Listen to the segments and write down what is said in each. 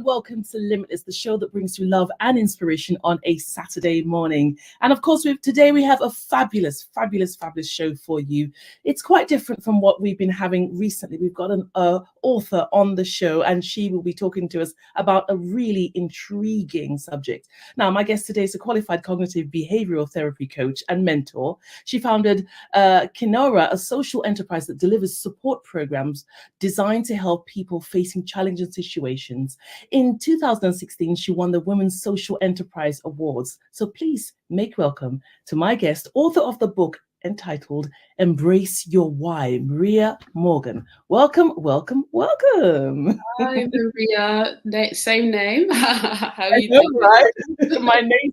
welcome to Limitless, the show that brings you love and inspiration on a Saturday morning. And of course, today we have a fabulous show for you. It's quite different from what we've been having recently. We've got an author on the show, and she will be talking to us about a really intriguing subject. Now, my guest today is a qualified cognitive behavioral therapy coach and mentor. She founded Kinero, a social enterprise that delivers support programs designed to help people facing challenging situations. In 2016, she won the Women's Social Enterprise Awards. So please make welcome to my guest, author of the book entitled Embrace Your Why, Maria Morgan. Welcome, welcome, welcome. Hi, Maria. Same name. How are you doing? doing? Right? My name.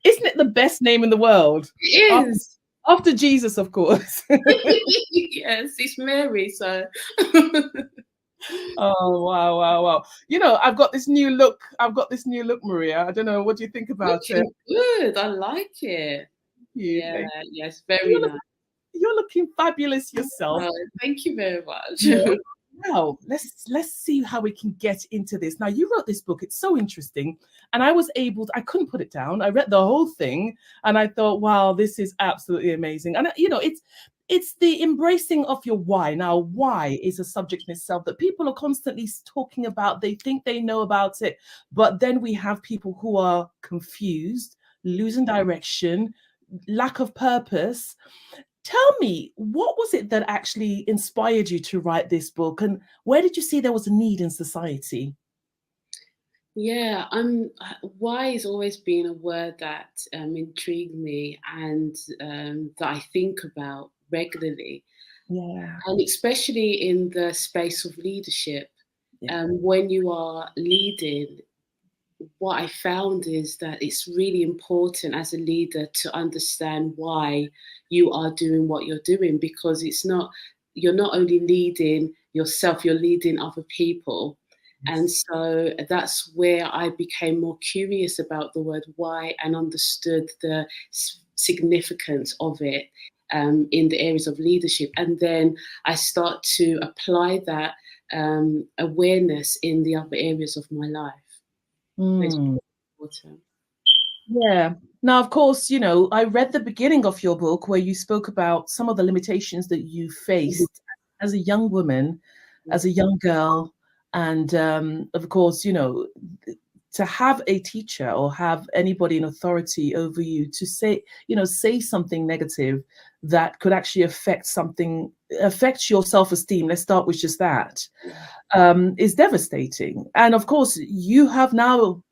Isn't it the best name in the world? It is. After Jesus, of course. Yes, it's Mary, so. Oh, wow. You know, I've got this new look, Maria. I don't know, what do you think about it? Good, I like it. Yeah, yes, very nice. You're looking fabulous yourself. Oh, thank you very much. Yeah. Now, let's see how we can get into this. Now, you wrote this book. It's so interesting. And I couldn't put it down. I read the whole thing and I thought, wow, this is absolutely amazing. And, you know, it's the embracing of your why. Now, why is a subject in itself that people are constantly talking about. They think they know about it. But then we have people who are confused, losing direction, lack of purpose. Tell me, what was it that actually inspired you to write this book, and where did you see there was a need in society? Yeah, why has always been a word that intrigued me and that I think about regularly. Yeah. And especially in the space of leadership. When you are leading, what I found is that it's really important as a leader to understand why you are doing what you're doing, because you're not only leading yourself, you're leading other people. Yes. And so that's where I became more curious about the word why and understood the significance of it in the areas of leadership. And then I start to apply that awareness in the other areas of my life. Yeah. Now, of course, you know, I read the beginning of your book where you spoke about some of the limitations that you faced as a young woman, as a young girl. And of course, you know, to have a teacher or have anybody in authority over you to say something negative that could actually affect your self-esteem. Let's start with just that. Is devastating. And of course, you have now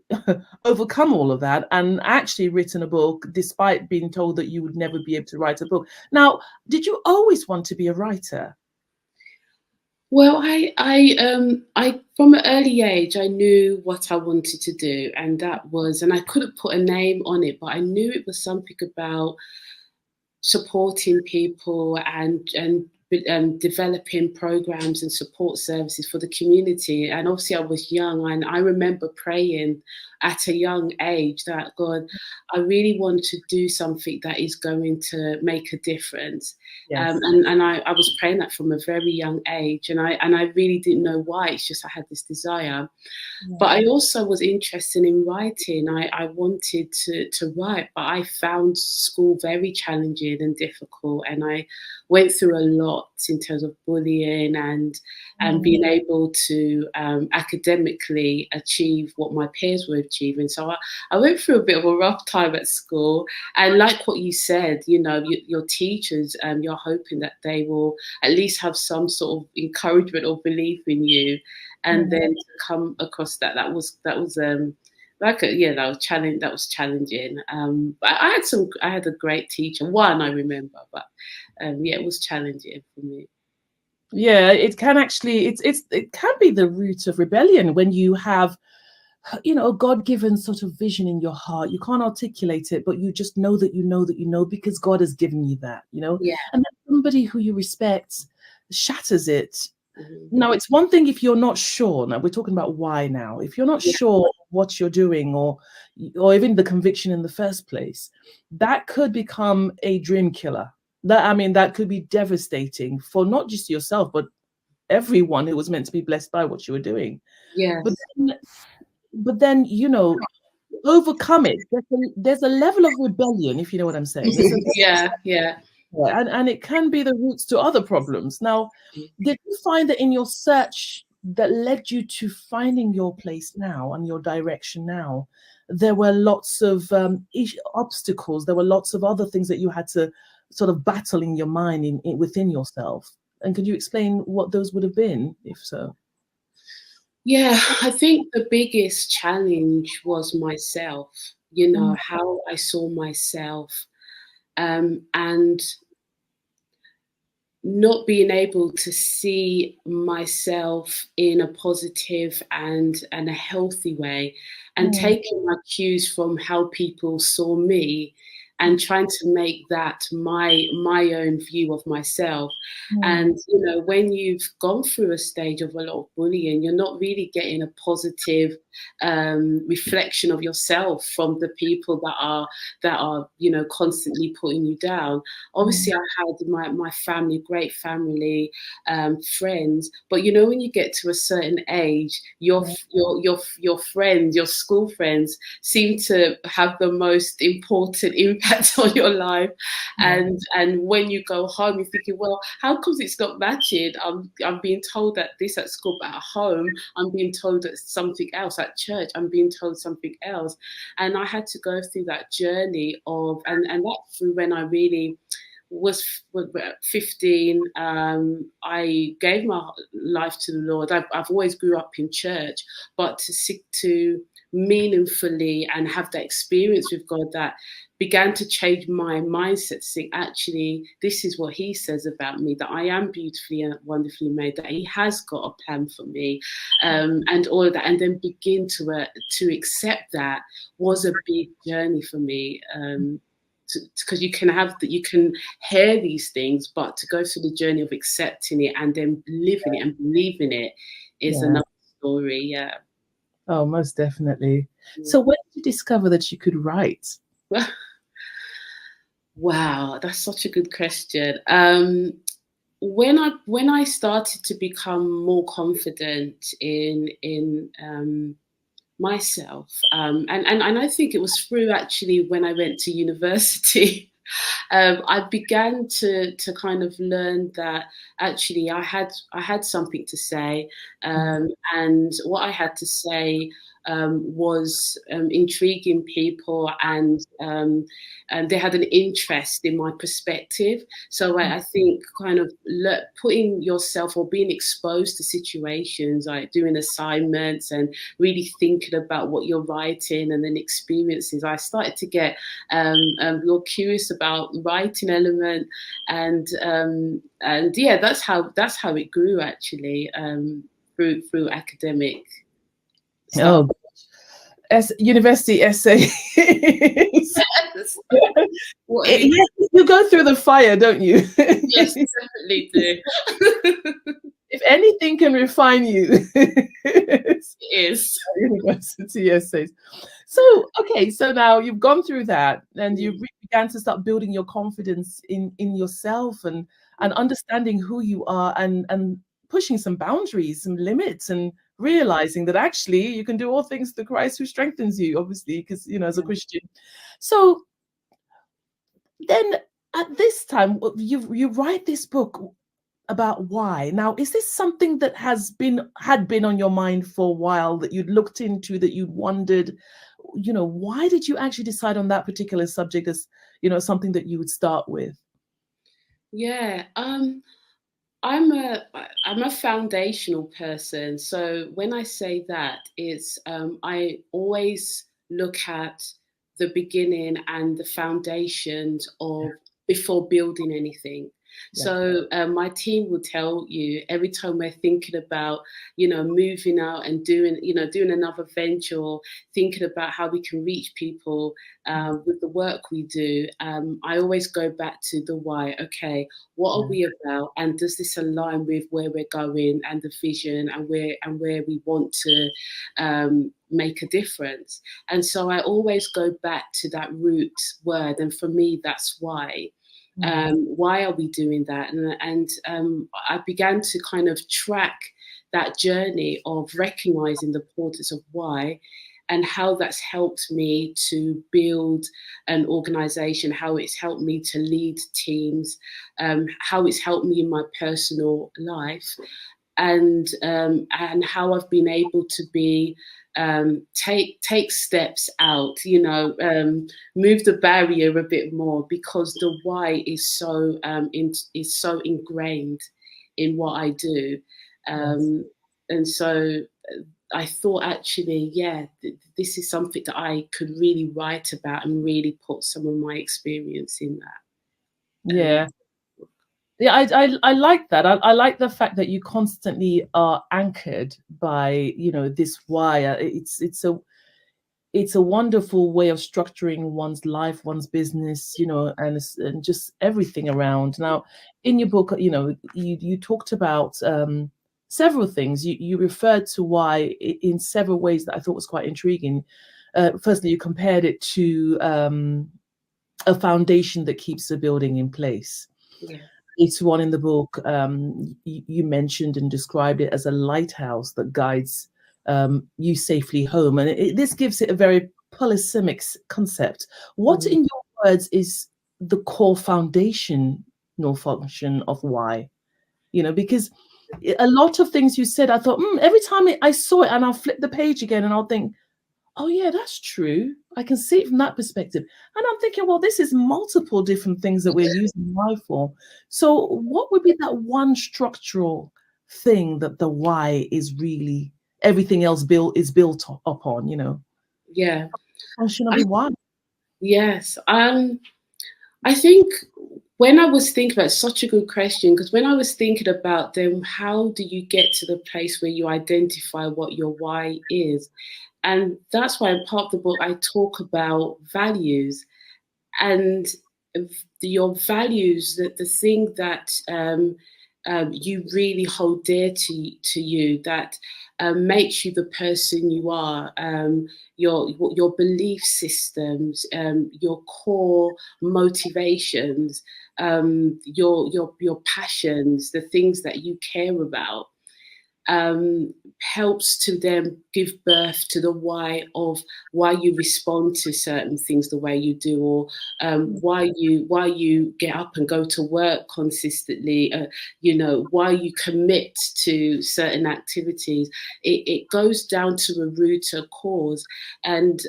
overcome all of that and actually written a book despite being told that you would never be able to write a book. Now, did you always want to be a writer? Well, I from an early age, I knew what I wanted to do, and I couldn't put a name on it, but I knew it was something about supporting people and developing programs and support services for the community. And obviously I was young, and I remember praying at a young age that, God, I really want to do something that is going to make a difference. Yes. And I was praying that from a very young age, and I really didn't know why. It's just I had this desire. Yeah. But I also was interested in writing. I wanted to write, but I found school very challenging and difficult, and I went through a lot in terms of bullying and being able to academically achieve what my peers were achieving. So I went through a bit of a rough time at school. And like what you said, you know, your teachers, you're hoping that they will at least have some sort of encouragement or belief in you. And then to come across that was challenging. But I had a great teacher. One I remember, but it was challenging for me. Yeah, it can actually, it can be the root of rebellion when you have, you know, a God-given sort of vision in your heart. You can't articulate it, but you just know that you know because God has given you that, you know. Yeah. And then somebody who you respect shatters it. Now, it's one thing if you're not sure. Now, we're talking about why now. If you're not sure what you're doing or even the conviction in the first place, that could become a dream killer. That could be devastating for not just yourself, but everyone who was meant to be blessed by what you were doing. Yes. But then, but then, overcome it. There's a level of rebellion, if you know what I'm saying. There's a Yeah, yeah. and it can be the roots to other problems. Now, did you find that in your search that led you to finding your place now and your direction now, there were lots of obstacles, there were lots of other things that you had to sort of battle in your mind within yourself? And could you explain what those would have been, if so? Yeah, I think the biggest challenge was myself, Mm, how I saw myself, and not being able to see myself in a positive and a healthy way, and mm, taking my cues from how people saw me and trying to make that my own view of myself. mm, And when you've gone through a stage of a lot of bullying, you're not really getting a positive reflection of yourself from the people that are constantly putting you down. mm. Obviously, I had my family, great family, friends, but when you get to a certain age, Yeah, your friends, your school friends, seem to have the most important impact on your life. yeah, And when you go home, you're thinking, well, how comes it's not matching? I'm being told that this at school, but at home I'm being told that something else. At church I'm being told something else. And I had to go through that journey of, and that's through when I really was 15. I gave my life to the Lord. I've always grew up in church, but to seek to meaningfully and have that experience with God that began to change my mindset, to think, actually, this is what He says about me, that I am beautifully and wonderfully made, that He has got a plan for me, and all of that, and then begin to accept that was a big journey for me. Because you can hear these things, but to go through the journey of accepting it and then living it and believing it is yeah. another story. Yeah. Oh, most definitely. So when did you discover that you could write? Wow, that's such a good question. When I started to become more confident in myself, and I think it was through actually when I went to university. I began to kind of learn that actually I had something to say, and what I had to say was intriguing people, and they had an interest in my perspective. So I think kind of putting yourself or being exposed to situations like doing assignments and really thinking about what you're writing and then experiences, I started to get more curious about writing element, and yeah, that's how it grew actually, through academic stuff. Oh, university essays. What have you? Yes, you go through the fire, don't you? Yes, definitely do. If anything can refine you, it's It is. university essays. So, okay, so now you've gone through that and you Mm. began to start building your confidence in yourself and understanding who you are and pushing some boundaries, some limits, and realizing that actually you can do all things through Christ who strengthens you, obviously, because as a Christian. So then at this time, you write this book about why. Now, is this something that had been on your mind for a while, that you'd looked into, that you'd wondered, why did you actually decide on that particular subject as, something that you would start with? Yeah. I'm a foundational person. So when I say that, it's I always look at the beginning and the foundations of before building anything. Yeah. So my team will tell you every time we're thinking about, moving out and doing another venture, or thinking about how we can reach people with the work we do. I always go back to the why. Okay, what are we about, and does this align with where we're going and the vision and where we want to make a difference? And so I always go back to that root word, and for me that's why. Why are we doing that? And I began to kind of track that journey of recognizing the importance of why, and how that's helped me to build an organization, how it's helped me to lead teams, how it's helped me in my personal life, and how I've been able to be take steps out, move the barrier a bit more, because the why is so ingrained in what I do, and so I thought, actually, this is something that I could really write about and really put some of my experience in that. Yeah. Yeah, I like that. I like the fact that you constantly are anchored by, this why. It's a wonderful way of structuring one's life, one's business, and just everything around. Now, in your book, you talked about several things. You referred to why in several ways that I thought was quite intriguing. Firstly, you compared it to a foundation that keeps the building in place. Yeah. It's one in the book. You mentioned and described it as a lighthouse that guides you safely home, and this gives it a very polysemic concept. What, in your words, is the core foundational function of why? Because a lot of things you said, I thought, every time I saw it, and I'll flip the page again, and I'll think, oh yeah, that's true. I can see it from that perspective. And I'm thinking, well, this is multiple different things that we're using why for. So what would be that one structural thing that the why is really everything else is built upon, Yeah. Function of the why. Yes. I think when I was thinking about, it's such a good question, because when I was thinking about them, how do you get to the place where you identify what your why is? And that's why in part of the book, I talk about values, and your values, that the thing that you really hold dear to you, that makes you the person you are, your belief systems, your core motivations, your passions, the things that you care about, helps to then give birth to the why of why you respond to certain things the way you do, or why you get up and go to work consistently, why you commit to certain activities. It goes down to a root, a cause, and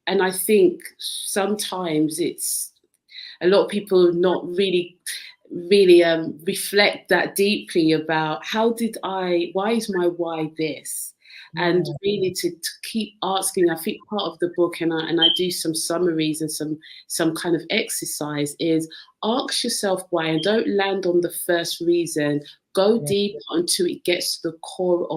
I think sometimes it's a lot of people not really reflect that deeply about why is my why this? And really to keep asking. I think part of the book, and I do some summaries and some kind of exercise, is ask yourself why, and don't land on the first reason. Go deep until it gets to the core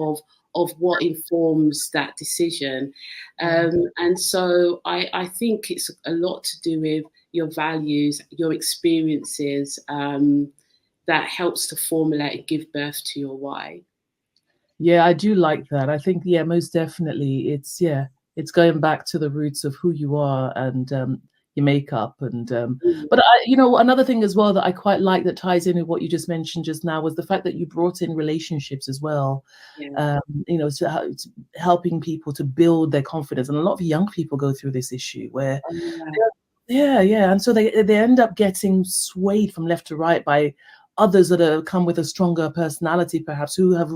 of what informs that decision. And so I think it's a lot to do with your values, your experiences, that helps to formulate and give birth to your why. Yeah, I do like that. I think, most definitely, it's going back to the roots of who you are and your makeup. And but another thing as well that I quite like that ties in with what you just mentioned just now was the fact that you brought in relationships as well. To helping people to build their confidence, and a lot of young people go through this issue where, and so they end up getting swayed from left to right by others that have come with a stronger personality, perhaps, who have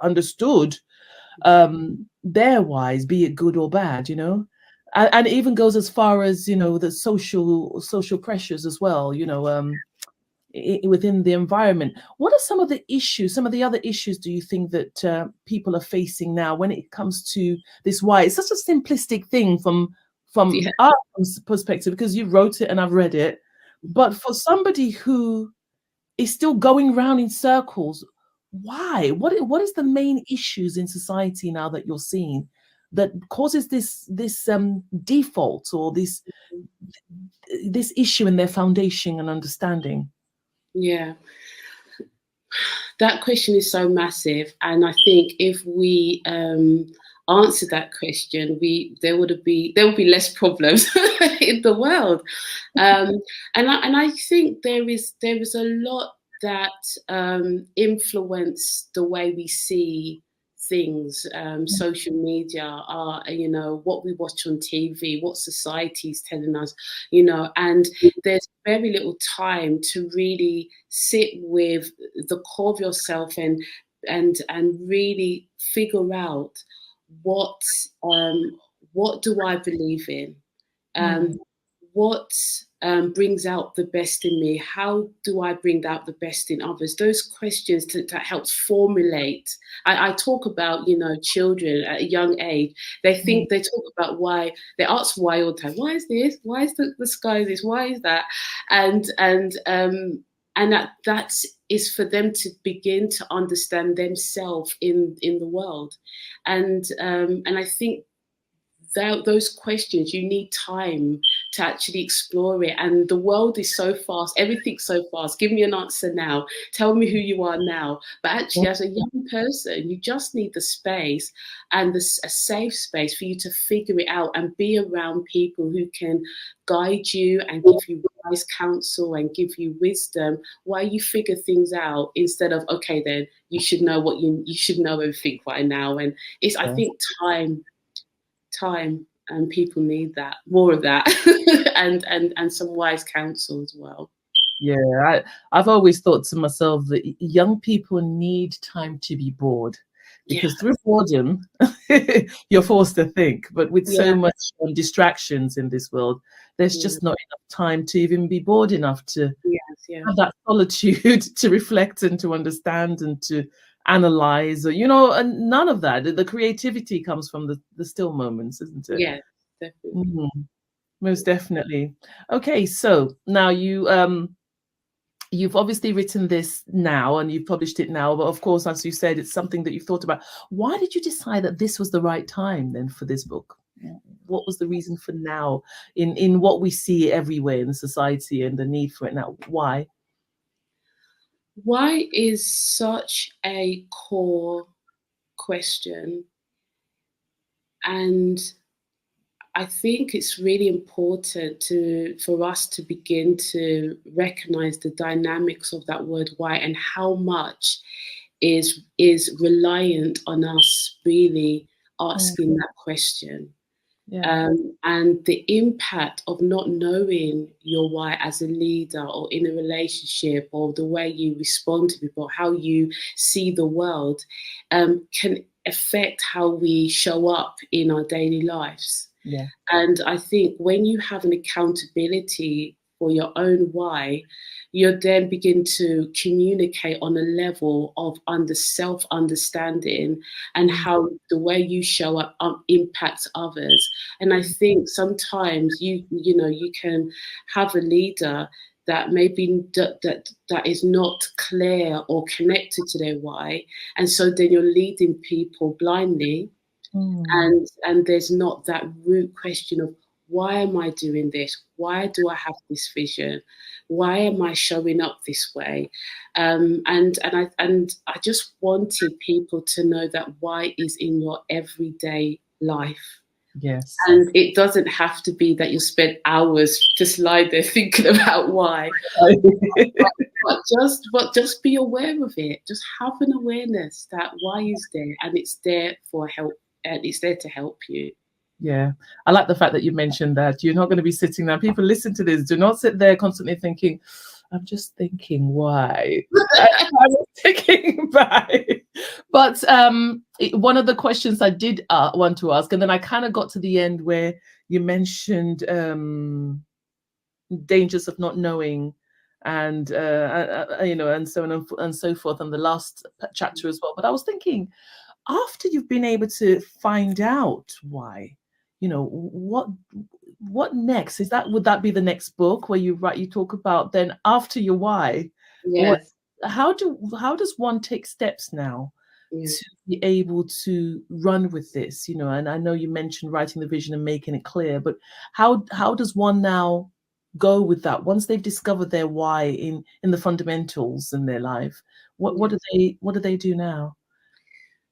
understood their whys, be it good or bad, and it even goes as far as the social pressures as well, within the environment. What are some of the other issues do you think that people are facing now when it comes to this why? It's such a simplistic thing from our perspective, because you wrote it and I've read it, but for somebody who is still going round in circles, why? What is the main issues in society now that you're seeing that causes this default, or this issue in their foundation and understanding? Yeah, that question is so massive, and I think if we answer that question, there would be less problems in the world. And I think there is a lot that influence the way we see things, social media, what we watch on TV, what society's telling us, and there's very little time to really sit with the core of yourself and really figure out what do I believe in. What brings out the best in me? How do I bring out the best in others? Those questions that helps formulate. I talk about, children at a young age. They talk about why, they ask why all the time. Why is this? Why is the sky this? Why is that? And that is for them to begin to understand themselves in the world. And I think those questions, you need time to actually explore it. And the world is so fast, everything's so fast. Give me an answer now. Tell me who you are now. But actually, as a young person, you just need the space and a safe space for you to figure it out and be around people who can guide you and give you wise counsel and give you wisdom while you figure things out, instead of, okay, then you should know what you should know everything right now. And I think time, and people need that, more of that, and some wise counsel as well. Yeah, I've always thought to myself that young people need time to be bored, because through boredom you're forced to think. But with so much distractions in this world, there's just not enough time to even be bored enough to have that solitude to reflect and to understand and to analyze, and none of that. The creativity comes from the still moments, isn't it? Yeah, definitely. Most definitely. Okay, so now you've obviously written this now and you've published it now, but of course, as you said, it's something that you've thought about. Why did you decide that this was the right time then for this book? What was the reason for now, in what we see everywhere in society and the need for it now? Why? Why is such a core question, and I think it's really important for us to begin to recognize the dynamics of that word why, and how much is reliant on us really asking that question. And the impact of not knowing your why as a leader or in a relationship, or the way you respond to people, how you see the world, can affect how we show up in our daily lives. And I think when you have an accountability for your own why, you then begin to communicate on a level of self-understanding, and how the way you show up impacts others. And I think sometimes you can have a leader that maybe that is not clear or connected to their why, and so then you're leading people blindly. And there's not that root question of, why am I doing this? Why do I have this vision? Why am I showing up this way? And I just wanted people to know that why is in your everyday life. Yes. And it doesn't have to be that you spend hours just lie there thinking about why. but just be aware of it. Just have an awareness that why is there, and it's there for help. And it's there to help you. Yeah, I like the fact that you mentioned that you're not going to be sitting there. People listen to this. Do not sit there constantly thinking, I'm just thinking why. I'm thinking why. But one of the questions I did want to ask, and then I kind of got to the end where you mentioned dangers of not knowing, and and so on and so forth, and the last chapter as well. But I was thinking, after you've been able to find out why, what next? Would that be the next book where you talk about then after your why? Yes. How does one take steps now to be able to run with this? And I know you mentioned writing the vision and making it clear, but how does one now go with that once they've discovered their why in the fundamentals in their life? What do they do now?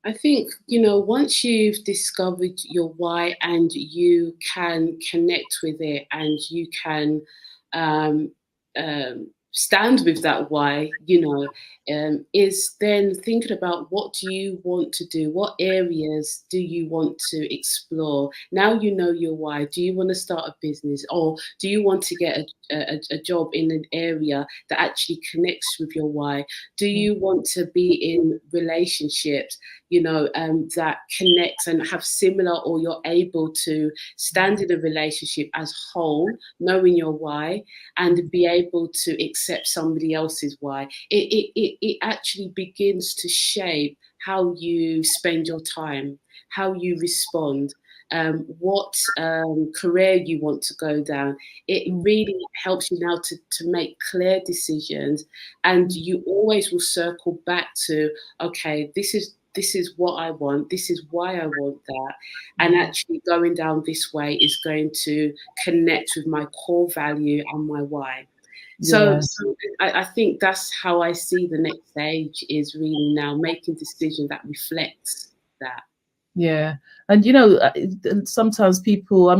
I think, once you've discovered your why and you can connect with it, and you can stand with that why, is then thinking about what do you want to do? What areas do you want to explore? Now you know your why. Do you want to start a business, or do you want to get a job in an area that actually connects with your why? Do you want to be in relationships, that connects and have similar, or you're able to stand in a relationship as whole, knowing your why, and be able to accept somebody else's why? It actually begins to shape how you spend your time, how you respond, what career you want to go down. It really helps you now to make clear decisions, and you always will circle back to, okay, this is what I want, this is why I want that, and actually going down this way is going to connect with my core value and my why. So I think that's how I see the next stage, is really now making decisions that reflects that. Yeah. And, sometimes people,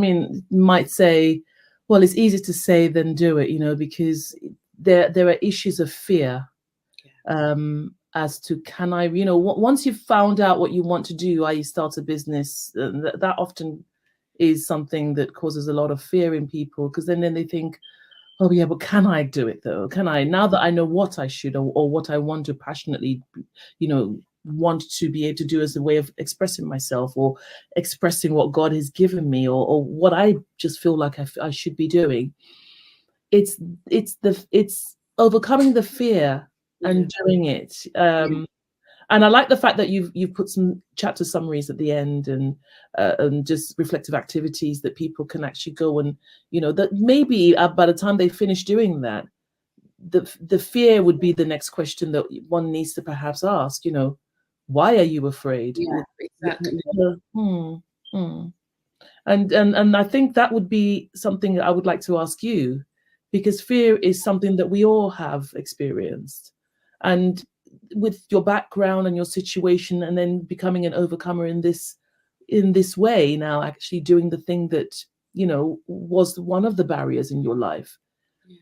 might say, well, it's easier to say than do it, because there are issues of fear, as to, can I, once you've found out what you want to do, i.e. start a business, that often is something that causes a lot of fear in people, because then they think, oh yeah, but can I do it though? Can I, now that I know what I should, or what I want to passionately, want to be able to do as a way of expressing myself, or expressing what God has given me, or what I just feel like I should be doing. It's overcoming the fear and doing it. And I like the fact that you've put some chapter summaries at the end, and just reflective activities that people can actually go and, that maybe by the time they finish doing that, the fear would be the next question that one needs to perhaps ask. Why are you afraid? Yeah, exactly. And I think that would be something that I would like to ask you, because fear is something that we all have experienced. And with your background and your situation, and then becoming an overcomer in this way, now actually doing the thing that, was one of the barriers in your life.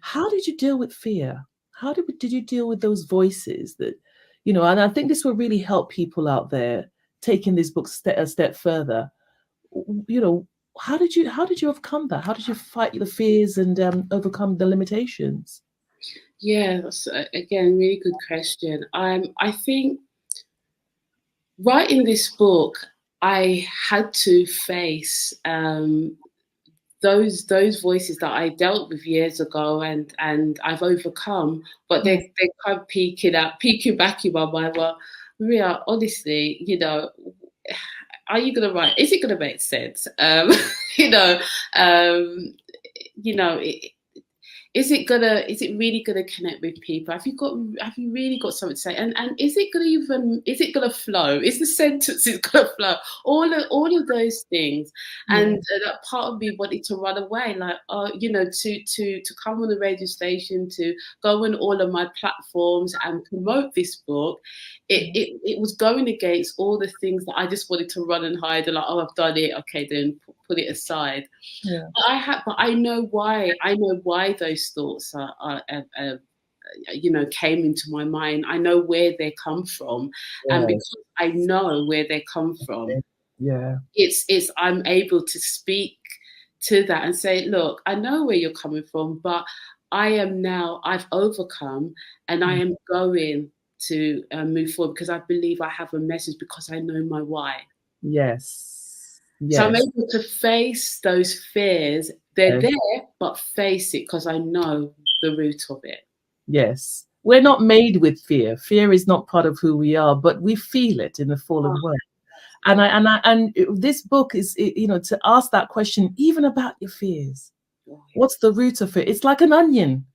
How did you deal with fear? How did you deal with those voices that, and I think this will really help people out there taking this book a step further. How did you overcome that? How did you fight the fears and overcome the limitations? Yeah, that's again really good question. I think writing this book, I had to face those voices that I dealt with years ago, and I've overcome, but they kind of peeking back in my mind. Well, Maria, honestly, are you gonna write? Is it gonna make sense? You know, um, is it really gonna connect with people? Have you really got something to say? And is it gonna flow? Is the sentences gonna flow? All of those things. And that part of me wanted to run away, like, to come on the radio station, to go on all of my platforms and promote this book. It was going against all the things that I just wanted to run and hide, and like, oh, I've done it, okay, then put it aside. Yeah. But I know why. I know why those thoughts came into my mind. I know where they come from, and because I know where they come from, it's I'm able to speak to that and say, look, I know where you're coming from, but I've overcome, and I am going to move forward, because I believe I have a message, because I know my why. Yes. So I'm able to face those fears. They're there, but face it, because I know the root of it. Yes. We're not made with fear. Fear is not part of who we are, but we feel it in the fallen world. And this book is, to ask that question, even about your fears. What's the root of it? It's like an onion.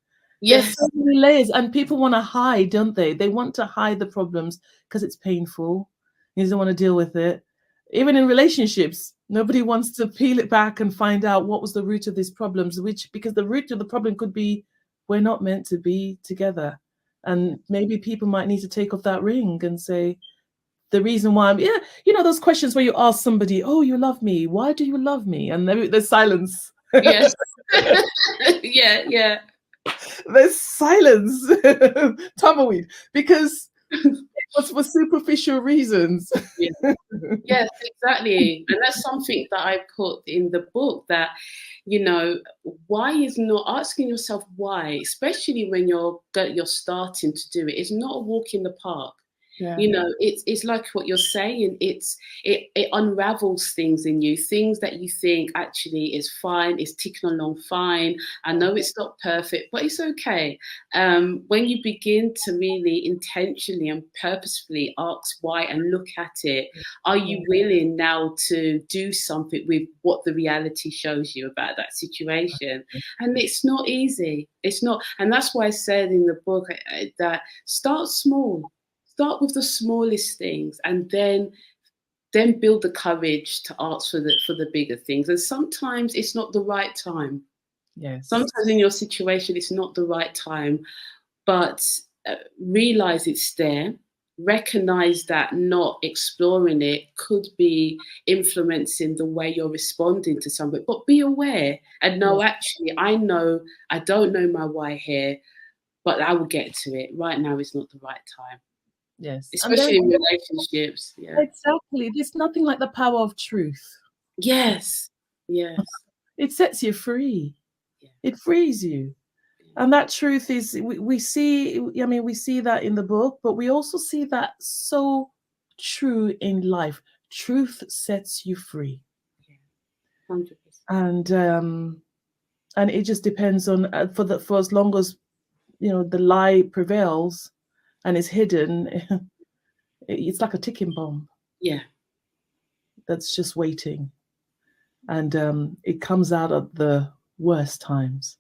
Yes. There's so many layers, and people want to hide, don't they? They want to hide the problems because it's painful. They don't want to deal with it. Even in relationships, nobody wants to peel it back and find out what was the root of these problems, because the root of the problem could be, we're not meant to be together. And maybe people might need to take off that ring and say, the reason why those questions where you ask somebody, oh, you love me. Why do you love me? And there's silence. Yes. Yeah. There's silence, tumbleweed, because it was for superficial reasons. Yeah. Yes, exactly. And that's something that I put in the book, that, you know, why is not asking yourself why, especially when you're starting to do it. It's not a walk in the park. Yeah. You know, it's like what you're saying. It unravels things in you, things that you think actually is fine, is ticking along fine. I know it's not perfect, but it's okay. When you begin to really intentionally and purposefully ask why and look at it, are you willing now to do something with what the reality shows you about that situation? And it's not easy. It's not, and that's why I said in the book that start small. Start with the smallest things, and then build the courage to ask for the bigger things. And sometimes it's not the right time. Yes. Sometimes in your situation, it's not the right time, but realize it's there. Recognize that not exploring it could be influencing the way you're responding to something, but be aware and know, actually, I know I don't know my why here, but I will get to it. Right now is not the right time. Yes. Especially in relationships. Yeah. Exactly. There's nothing like the power of truth. Yes. Yes. It sets you free. Yeah. It frees you. And that truth is, we see, I mean, we see that in the book, but we also see that so true in life. Truth sets you free. 100%. And it just depends on, for as long as, you know, the lie prevails and is hidden, it's like a ticking bomb. Yeah. That's just waiting. And it comes out at the worst times.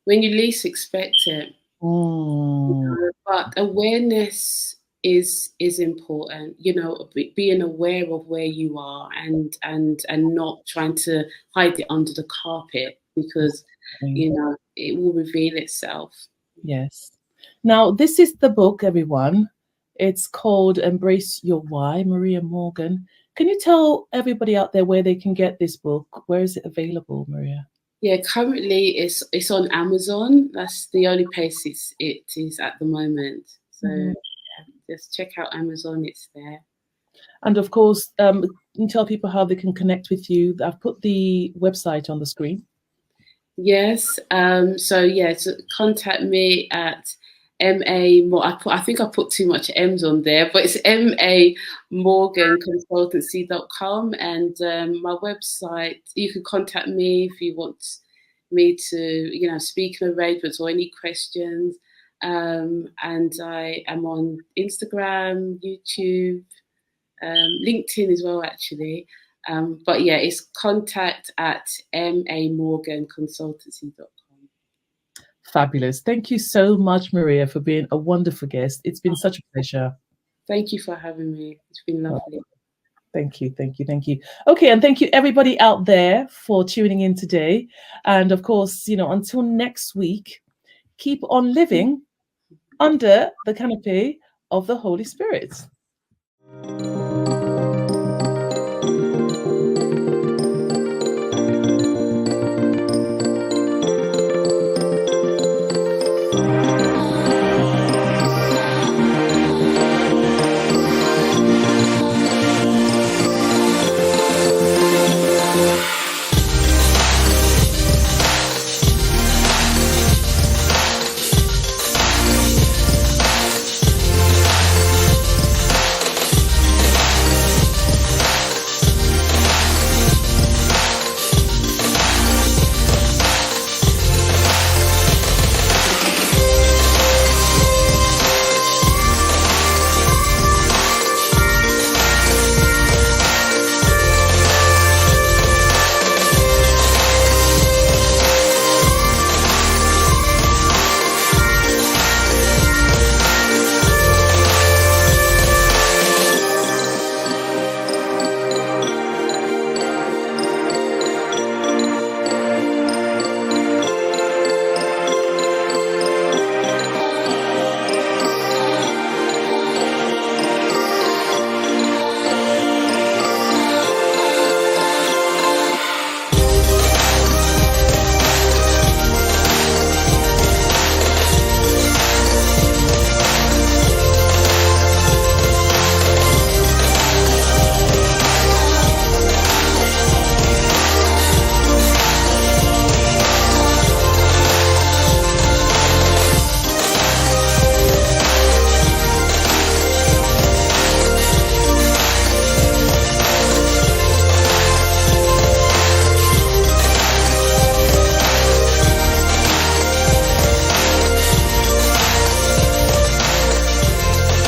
When you least expect it. But awareness is important, you know, being aware of where you are, and not trying to hide it under the carpet, because, you know, it will reveal itself. Yes. Now, this is the book, everyone. It's called Embrace Your Why, Maria Morgan. Can you tell everybody out there where they can get this book? Where is it available, Maria? Yeah, currently it's on Amazon. That's the only place it is at the moment. So yeah, just check out Amazon. It's there. And of course, tell people how they can connect with you. I've put the website on the screen. Yes. So yeah, so contact me at I think I put too much M's on there, but it's mamorganconsultancy.com, and my website. You can contact me if you want me to, you know, speak in arrangements or any questions. And I am on Instagram, YouTube, LinkedIn as well, actually. But yeah, it's contact at mamorganconsultancy.com. Fabulous. Thank you so much, Maria, for being a wonderful guest. It's been such a pleasure. Thank you for having me. It's been lovely. Thank you, thank you, thank you. Okay, and thank you everybody out there for tuning in today. And of course, you know, until next week, keep on living under the canopy of the Holy Spirit.